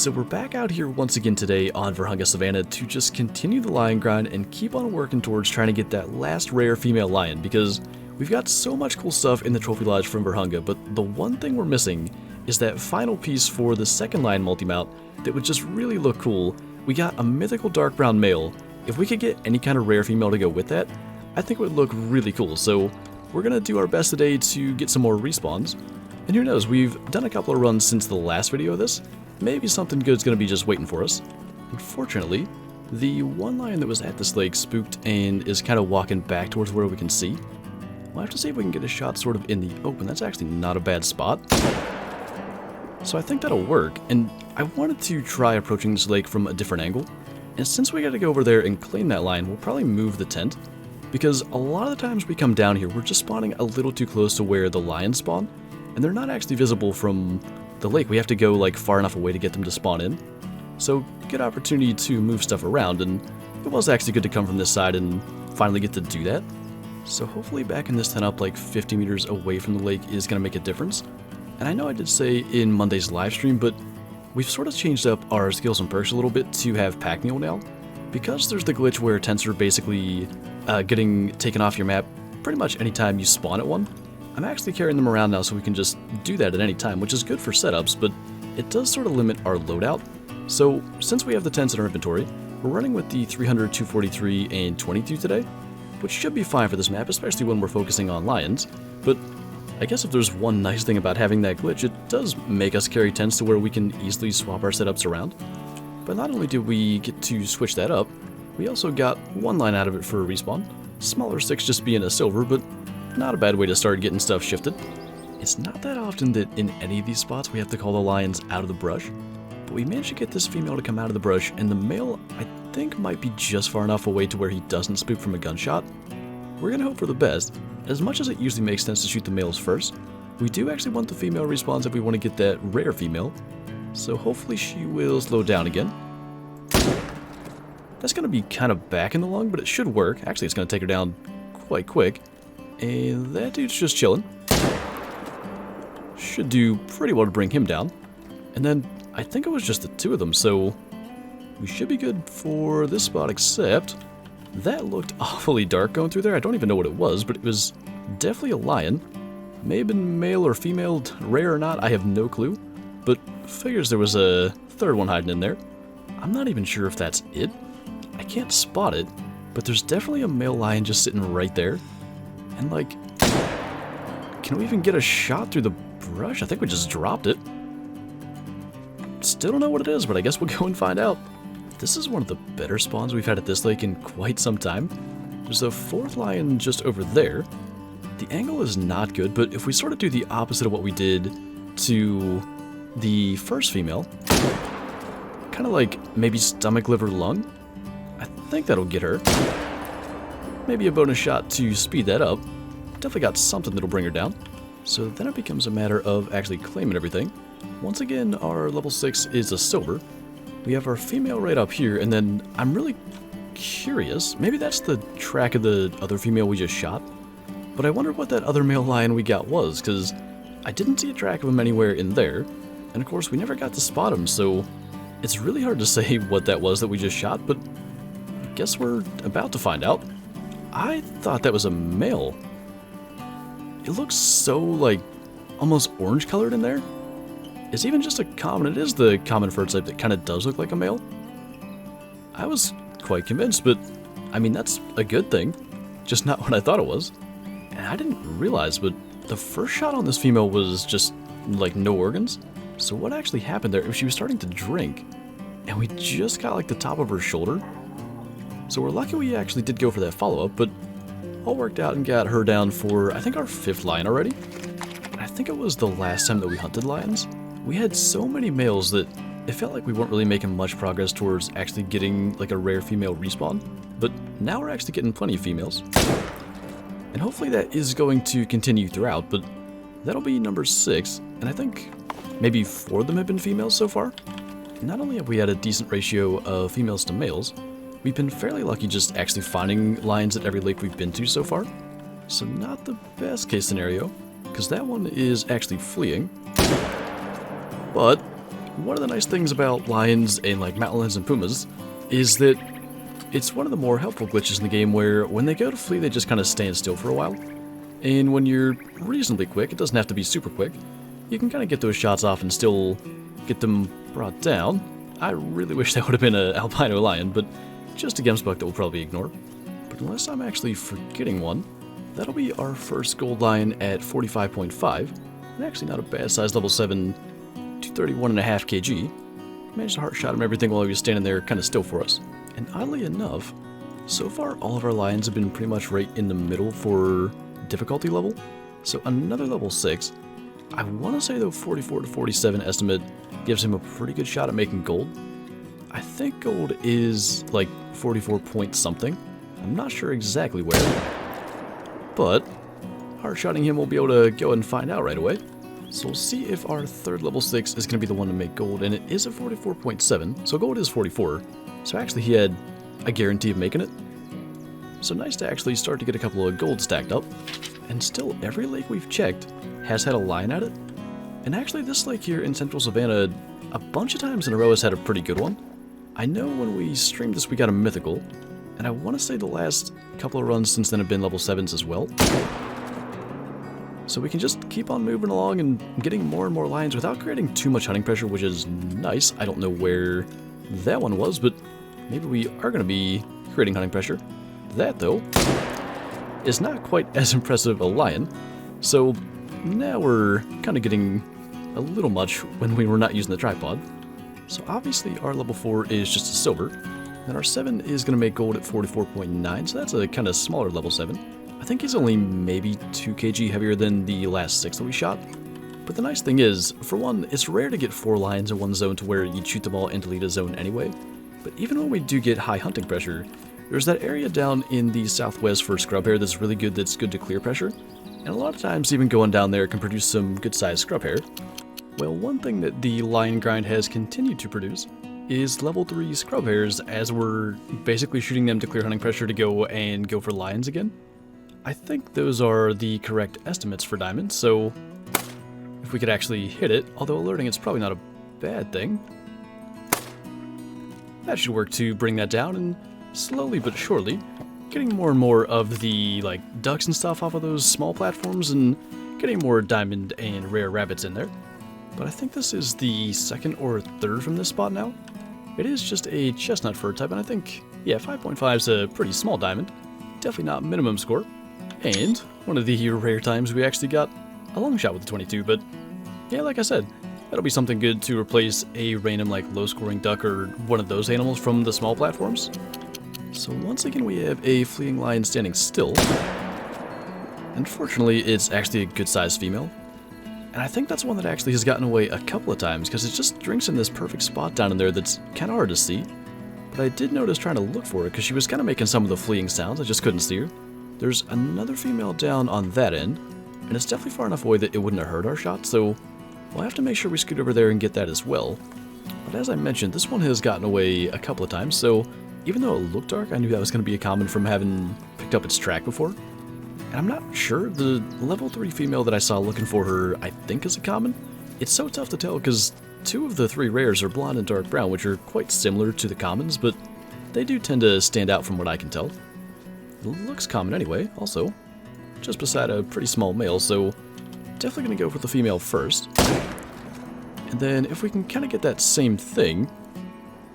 So we're back out here once again today on Vurhonga Savanna to just continue the lion grind and keep on working towards trying to get that last rare female lion, because we've got so much cool stuff in the trophy lodge from Vurhonga, but the one thing we're missing is that final piece for the second lion multi-mount that would just really look cool. We got a mythical dark brown male. If we could get any kind of rare female to go with that, I think it would look really cool. So we're gonna do our best today to get some more respawns. And who knows, we've done a couple of runs since the last video of this. Maybe something good's gonna be just waiting for us. Unfortunately, the one lion that was at this lake spooked and is kind of walking back towards where we can see. We'll have to see if we can get a shot sort of in the open. That's actually not a bad spot. So I think that'll work, and I wanted to try approaching this lake from a different angle. And since we gotta go over there and claim that lion, we'll probably move the tent, because a lot of the times we come down here, we're just spawning a little too close to where the lions spawn, and they're not actually visible from the lake. We have to go like far enough away to get them to spawn in. So good opportunity to move stuff around, and it was actually good to come from this side and finally get to do that. So hopefully backing this tent up like 50 meters away from the lake is going to make a difference. And I know I did say in Monday's live stream, but we've sort of changed up our skills and perks a little bit to have pack mule now. Because there's the glitch where tents are basically getting taken off your map pretty much anytime you spawn at one. I'm actually carrying them around now so we can just do that at any time, which is good for setups, but it does sort of limit our loadout. So since we have the tents in our inventory, we're running with the 300, 243, and 22 today, which should be fine for this map, especially when we're focusing on lions. But I guess if there's one nice thing about having that glitch, it does make us carry tents to where we can easily swap our setups around. But not only did we get to switch that up, we also got one line out of it for a respawn. Smaller sticks just being a silver, but not a bad way to start getting stuff shifted. It's not that often that in any of these spots we have to call the lions out of the brush, but we managed to get this female to come out of the brush, and the male I think might be just far enough away to where he doesn't spook from a gunshot. We're gonna hope for the best. As much as it usually makes sense to shoot the males first, we do actually want the female respawns if we want to get that rare female, so hopefully she will slow down again. That's gonna be kind of back in the lung, but it should work. Actually, it's gonna take her down quite quick. And that dude's just chilling. Should do pretty well to bring him down. And then I think it was just the two of them, so we should be good for this spot, except that looked awfully dark going through there. I don't even know what it was, but it was definitely a lion. May have been male or female, rare or not, I have no clue. But figures there was a third one hiding in there. I'm not even sure if that's it. I can't spot it, but there's definitely a male lion just sitting right there. And like, can we even get a shot through the brush? I think we just dropped it. Still don't know what it is, but I guess we'll go and find out. This is one of the better spawns we've had at this lake in quite some time. There's a fourth lion just over there. The angle is not good, but if we sort of do the opposite of what we did to the first female, kind of like maybe stomach, liver, lung, I think that'll get her. Maybe a bonus shot to speed that up. Definitely got something that'll bring her down. So then it becomes a matter of actually claiming everything. Once again, our level 6 is a silver. We have our female right up here, and then I'm really curious. Maybe that's the track of the other female we just shot. But I wonder what that other male lion we got was, because I didn't see a track of him anywhere in there. And of course, we never got to spot him, so it's really hard to say what that was that we just shot, but I guess we're about to find out. I thought that was a male. It looks so, like, almost orange colored in there. It's even just a common, it is the common fur type that kind of does look like a male. I was quite convinced, but, I mean, that's a good thing. Just not what I thought it was. And I didn't realize, but the first shot on this female was just, like, no organs. So what actually happened there, she was starting to drink, and we just got, like, the top of her shoulder. So we're lucky we actually did go for that follow-up, but all worked out and got her down for, I think, our 5th lion already. And I think it was the last time that we hunted lions. We had so many males that it felt like we weren't really making much progress towards actually getting like a rare female respawn. But now we're actually getting plenty of females. And hopefully that is going to continue throughout, but that'll be number 6. And I think maybe 4 of them have been females so far. Not only have we had a decent ratio of females to males, we've been fairly lucky just actually finding lions at every lake we've been to so far. So not the best case scenario, because that one is actually fleeing. But one of the nice things about lions and like mountain lions and pumas is that it's one of the more helpful glitches in the game where when they go to flee, they just kind of stand still for a while. And when you're reasonably quick, it doesn't have to be super quick, you can kind of get those shots off and still get them brought down. I really wish that would have been an albino lion, but just a gemsbuck that we'll probably ignore. But unless I'm actually forgetting one, that'll be our first gold lion at 45.5. And actually not a bad size, level 7, 231.5 kg. Managed to heart shot him everything while he was standing there kind of still for us. And oddly enough, so far all of our lions have been pretty much right in the middle for difficulty level. So another level 6. I want to say though 44 to 47 estimate gives him a pretty good shot at making gold. I think gold is like 44 point something. I'm not sure exactly where. But heart shotting him we'll be able to go ahead and find out right away. So we'll see if our third level 6 is going to be the one to make gold, and it is at 44.7, so gold is 44. So actually he had a guarantee of making it. So nice to actually start to get a couple of gold stacked up. And still, every lake we've checked has had a lion at it. And actually this lake here in Central Savannah, a bunch of times in a row has had a pretty good one. I know when we streamed this we got a mythical, and I want to say the last couple of runs since then have been level 7s as well. So we can just keep on moving along and getting more and more lions without creating too much hunting pressure, which is nice. I don't know where that one was, but maybe we are going to be creating hunting pressure. That, though, is not quite as impressive a lion. So now we're kind of getting a little much when we were not using the tripod. So obviously our level 4 is just a silver, and our 7 is going to make gold at 44.9, so that's a kind of smaller level 7. I think he's only maybe 2 kg heavier than the last 6 that we shot. But the nice thing is, for one, it's rare to get 4 lions in one zone to where you'd shoot them all and delete a zone anyway. But even when we do get high hunting pressure, there's that area down in the southwest for scrub hair that's really good, that's good to clear pressure. And a lot of times even going down there can produce some good sized scrub hair. Well, one thing that the lion grind has continued to produce is level 3 scrub hairs as we're basically shooting them to clear hunting pressure to go for lions again. I think those are the correct estimates for diamonds, so if we could actually hit it, although alerting it's probably not a bad thing. That should work to bring that down, and slowly but surely, getting more and more of the ducks and stuff off of those small platforms and getting more diamond and rare rabbits in there. But I think this is the second or third from this spot now. It is just a chestnut fur type, and I think, yeah, 5.5 is a pretty small diamond. Definitely not minimum score. And one of the rare times we actually got a long shot with the 22, but yeah, like I said, that'll be something good to replace a random low-scoring duck or one of those animals from the small platforms. So once again we have a fleeing lion standing still. Unfortunately, it's actually a good-sized female. And I think that's one that actually has gotten away a couple of times because it just drinks in this perfect spot down in there that's kind of hard to see. But I did notice trying to look for it because she was kind of making some of the fleeing sounds, I just couldn't see her. There's another female down on that end, and it's definitely far enough away that it wouldn't have hurt our shot, so we'll have to make sure we scoot over there and get that as well. But as I mentioned, this one has gotten away a couple of times, so even though it looked dark, I knew that was going to be a common from having picked up its track before. And I'm not sure, the level 3 female that I saw looking for her, I think is a common. It's so tough to tell because 2 of the 3 rares are blonde and dark brown, which are quite similar to the commons, but they do tend to stand out from what I can tell. It looks common anyway, also, just beside a pretty small male, so definitely going to go for the female first. And then if we can kind of get that same thing,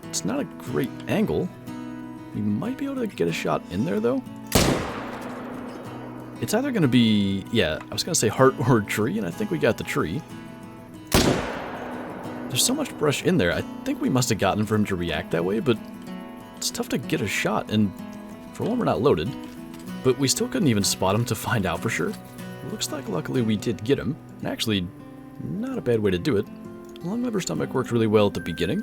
it's not a great angle. We might be able to get a shot in there though. It's either going to be, yeah, I was going to say heart or tree, and I think we got the tree. There's so much brush in there, I think we must have gotten for him to react that way, but it's tough to get a shot, and for one, we're not loaded, but we still couldn't even spot him to find out for sure. Looks like luckily we did get him, and actually, not a bad way to do it. Long liver stomach worked really well at the beginning.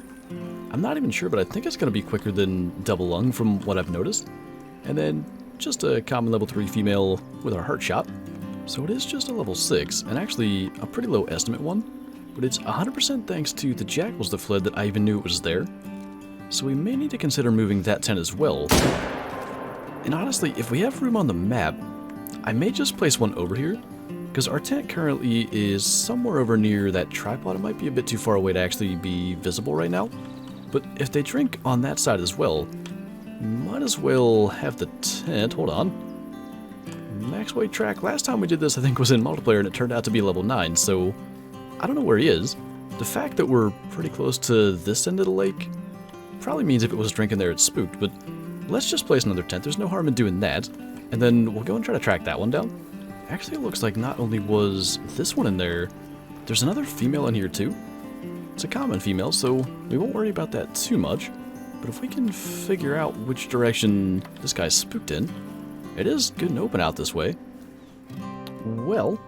I'm not even sure, but I think it's going to be quicker than double lung from what I've noticed. And then just a common level 3 female with our heart shot. So it is just a level 6, and actually a pretty low estimate one, but it's 100% thanks to the jackals that fled that I even knew it was there. So we may need to consider moving that tent as well. And honestly, if we have room on the map, I may just place one over here, because our tent currently is somewhere over near that tripod. It might be a bit too far away to actually be visible right now. But if they drink on that side as well, might as well have the tent. Hold on. Max weight track. Last time we did this, I think, was in multiplayer, and it turned out to be level 9, so I don't know where he is. The fact that we're pretty close to this end of the lake probably means if it was drinking there, it's spooked, but let's just place another tent. There's no harm in doing that, and then we'll go and try to track that one down. Actually, it looks like not only was this one in there, there's another female in here too. It's a common female, so we won't worry about that too much. But if we can figure out which direction this guy's spooked in, it is good and open out this way. Well,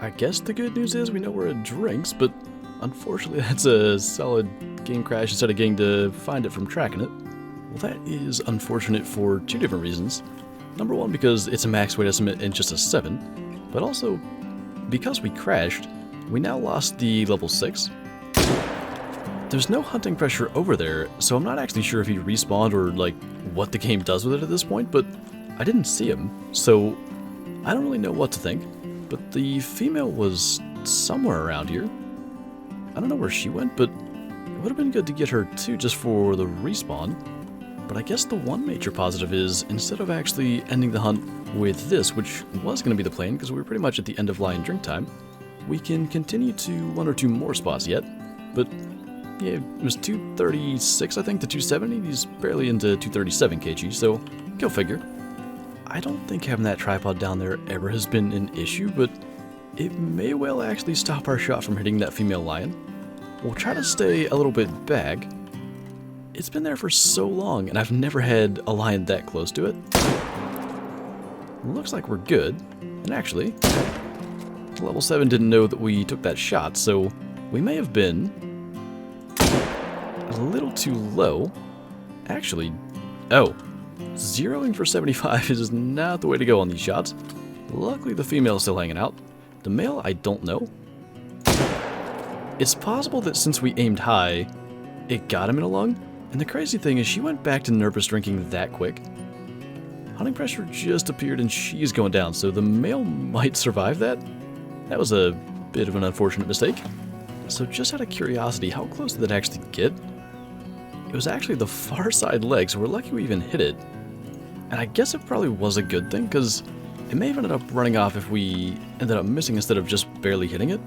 I guess the good news is we know where it drinks, but unfortunately that's a solid game crash instead of getting to find it from tracking it. Well, that is unfortunate for two different reasons. Number one, because it's a max weight estimate and just a 7, but also because we crashed, we now lost the level 6. There's no hunting pressure over there, so I'm not actually sure if he respawned or like what the game does with it at this point, but I didn't see him, so I don't really know what to think. But the female was somewhere around here. I don't know where she went, but it would have been good to get her too just for the respawn. But I guess the one major positive is, instead of actually ending the hunt with this, which was going to be the plan because we were pretty much at the end of lion drink time, we can continue to one or two more spots yet. But yeah, it was 236 I think to 270. He's barely into 237 kg, so go figure. I don't think having that tripod down there ever has been an issue, but it may well actually stop our shot from hitting that female lion. We'll try to stay a little bit back. It's been there for so long, and I've never had a lion that close to it. Looks like we're good. And actually, level 7 didn't know that we took that shot, so we may have been a little too low. Actually, oh, zeroing for 75 is not the way to go on these shots. Luckily, the female is still hanging out. The male, I don't know. It's possible that since we aimed high, it got him in a lung. And the crazy thing is she went back to nervous drinking that quick. Hunting pressure just appeared and she's going down, so the male might survive that. That was a bit of an unfortunate mistake. So just out of curiosity, how close did that actually get? It was actually the far side leg, so we're lucky we even hit it. And I guess it probably was a good thing, because it may have ended up running off if we ended up missing instead of just barely hitting it.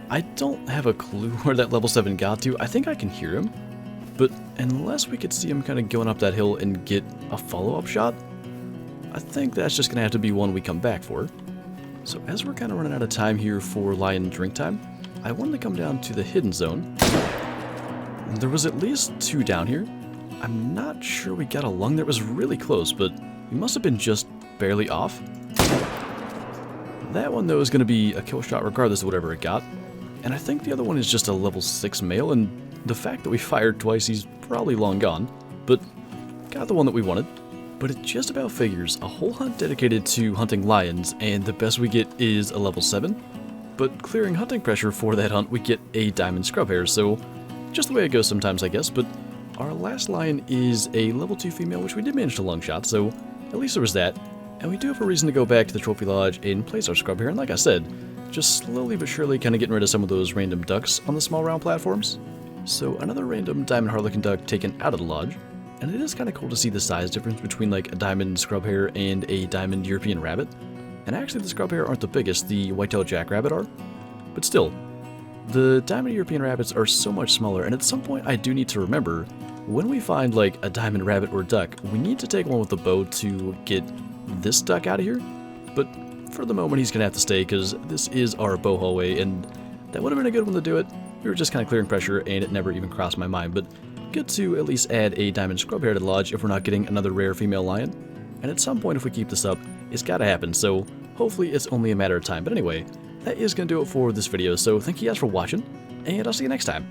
I don't have a clue where that level 7 got to. I think I can hear him. But unless we could see him kind of going up that hill and get a follow-up shot, I think that's just going to have to be one we come back for. So as we're kind of running out of time here for lion drink time, I wanted to come down to the hidden zone. There was at least 2 down here. I'm not sure we got a lung. That was really close, but we must have been just barely off. That one, though, is going to be a kill shot regardless of whatever it got. And I think the other one is just a level 6 male, and the fact that we fired twice, he's probably long gone. But got the one that we wanted. But it just about figures. A whole hunt dedicated to hunting lions, and the best we get is a level 7. But clearing hunting pressure for that hunt, we get a diamond scrub hair, so just the way it goes sometimes, I guess. But our last lion is a level 2 female, which we did manage to lung shot, so at least there was that. And we do have a reason to go back to the trophy lodge and place our scrub hair, and like I said, just slowly but surely kind of getting rid of some of those random ducks on the small round platforms. So another random diamond harlequin duck taken out of the lodge, and it is kind of cool to see the size difference between like a diamond scrub hair and a diamond European rabbit. And actually the scrub hair aren't the biggest, the white-tailed jackrabbit are, but still, the diamond European rabbits are so much smaller, and at some point I do need to remember, when we find like a diamond rabbit or duck, we need to take one with the bow to get this duck out of here. But for the moment he's gonna have to stay because this is our bow hallway, and that would have been a good one to do it. We were just kind of clearing pressure and it never even crossed my mind, but good to at least add a diamond scrub hair to the lodge if we're not getting another rare female lion. And at some point if we keep this up, it's gotta happen, so hopefully it's only a matter of time. But anyway, that is gonna do it for this video, so thank you guys for watching, and I'll see you next time.